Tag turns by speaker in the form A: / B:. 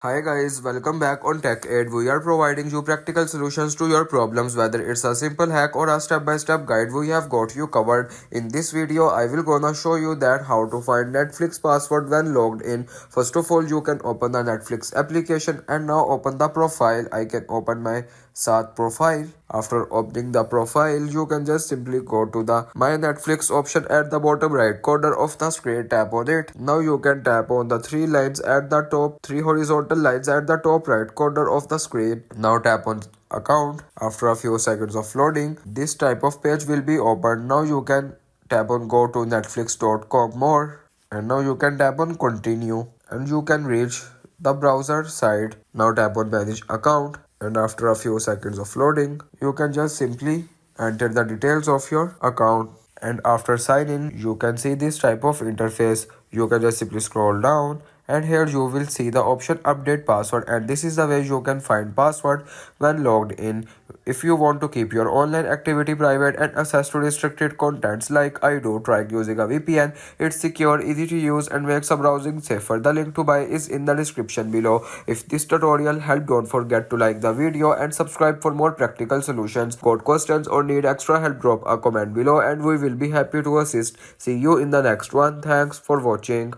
A: Hi guys, welcome back on Tech Aid. We are providing you practical solutions to your problems, whether it's a simple hack or a step-by-step guide. We have got you covered. In this video, I will gonna show you that how to find Netflix password when logged in. First of all, you can open the Netflix application and now open the profile. I can open my Sat profile. After opening the profile, you can just simply go to the My Netflix option at the bottom right corner of the screen. Tap on it. Now you can tap on the three lines at the top, three horizontal lines at the top right corner of the screen. Now tap on account. After a few seconds of loading, this type of page will be opened. Now you can tap on go to netflix.com more, and now you can tap on continue and you can reach the browser site. Now tap on manage account, and after a few seconds of loading, you can just simply enter the details of your account. And after sign in, you can see this type of interface. You can just simply scroll down, and here you will see the option update password, and this is the way you can find password when logged in. If you want to keep your online activity private and access to restricted contents like I do, try using a VPN. It's secure, easy to use, and makes a browsing safer. The link to buy is in the description below. If this tutorial helped, don't forget to like the video and subscribe for more practical solutions. Got questions or need extra help, drop a comment below and we will be happy to assist. See you in the next one. Thanks for watching.